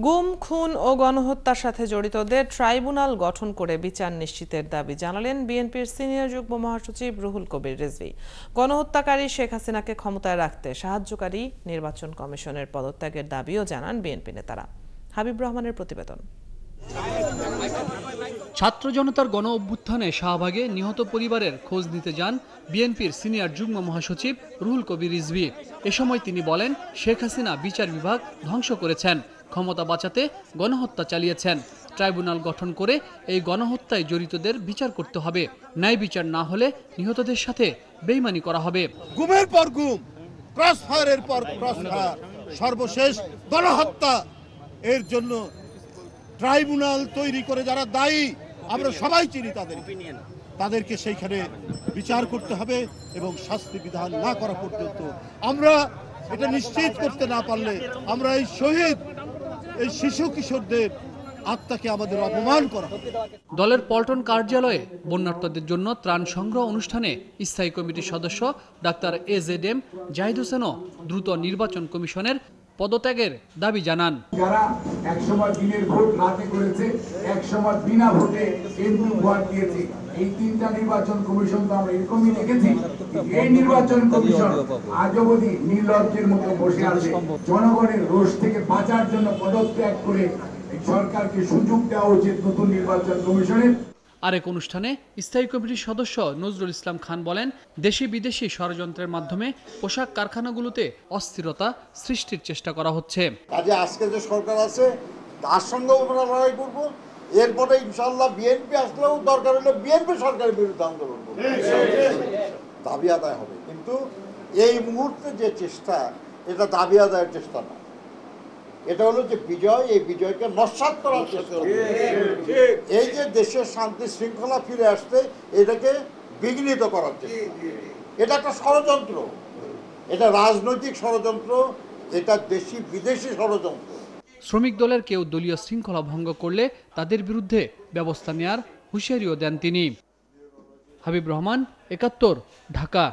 গুম, খুন ও গণহত্যার সাথে জড়িতদের ট্রাইব্যুনাল গঠন করে বিচার নিশ্চিতের দাবি জানালেন বিএনপির সিনিয়র যুগ্ম মহাসচিব রুহুল কবির রিজভী। গণহত্যাকারী শেখ হাসিনাকে ক্ষমতায় রাখতে সাহায্যকারী নির্বাচন কমিশনের পদত্যাগের দাবিও জানান বিএনপি নেতারা। হাবিব রহমানের প্রতিবেদন। ছাত্র জনতার গণ অভ্যুত্থানে শাহবাগে নিহত পরিবারের খোঁজ নিতে যান বিএনপির সিনিয়র যুগ্ম মহাসচিব রুহুল কবির রিজভী। এ সময় তিনি বলেন, শেখ হাসিনা বিচার বিভাগ ধ্বংস করেছেন, ক্ষমতা বাঁচাতে গণহত্যা চালিয়েছেন। ট্রাইব্যুনাল গঠন করে এই গণহত্যায় জড়িতদের বিচার করতে হবে। ন্যায় বিচার না হলে নিহতদের সাথে বেইমানি করা হবে। গুমের পর গুম, ক্রস ফায়ারের পর ক্রস ফায়ার, সর্বশেষ গণহত্যা। এর জন্য ট্রাইব্যুনাল তৈরি করে যারা দায়ী, আমরা সবাই চিনি তাদেরকে সেইখানে বিচার করতে হবে এবং শাস্তি বিধান না করা পর্যন্ত আমরা এটা নিশ্চিত করতে না পারলে আমরা এই শহীদ, এই শিশু কিশোরদের আত্মাকে আমাদের অপমান করা হবে। দলের পল্টন কার্যালয়ে বন্যার্তদের জন্য ত্রাণ সংগ্রহ অনুষ্ঠানে স্থায়ী কমিটির সদস্য ডাক্তার AZM জাহিদ হোসেনও দ্রুত নির্বাচন কমিশনের পদত্যাগের দাবি জানান। যারা একসময় দিনের ভোট রাতে করেছে, একসময় বিনা ভোটে এমপি ভোট দিয়েছে, এই তিনটা নির্বাচন কমিশন তো আমরা এরকমই দেখেছি। এই নির্বাচন কমিশন আজ অবধি নির্লজ্জের মতো বসে আছে। জনগণের রোষ থেকে বাঁচার জন্য পদত্যাগ করে সরকারকে সুযোগ দেওয়া উচিত নতুন নির্বাচন কমিশনের। আরেক অনুষ্ঠানে স্থায়ী কমিটির সদস্য নজরুল ইসলাম খান বলেন, দেশি বিদেশি ষড়যন্ত্রের মাধ্যমে পোশাক কারখানাগুলোতে অস্থিরতা সৃষ্টির চেষ্টা করা হচ্ছে। কাজে আজকে যে সরকার আছে তার সঙ্গেও আমরা লড়াই করবো। এরপরে ইনশাল্লাহ বিএনপি আসলেও দরকার হলে বিএনপি সরকারের বিরুদ্ধে আন্দোলন করবো, দাবি আদায় হবে। কিন্তু এই মুহূর্তে যে চেষ্টা, এটা দাবি আদায়ের চেষ্টা না, এটা হলো যে বিজয়, এই বিজয়কে নস্যাৎ করার চেষ্টা। এই যে দেশের শান্তি শৃঙ্খলা ফিরে আসতে এটাকে বিঘ্নিত করার চেষ্টা। এটা একটা ষড়যন্ত্র, এটা রাজনৈতিক ষড়যন্ত্র, এটা দেশি বিদেশি ষড়যন্ত্র। শ্রমিক দলের কেউ দলীয় শৃঙ্খলা ভঙ্গ করলে তাদের বিরুদ্ধে ব্যবস্থা নেয়ার হুঁশিয়ারিও দেন তিনি। হাবিব রহমান, ৭১, ঢাকা।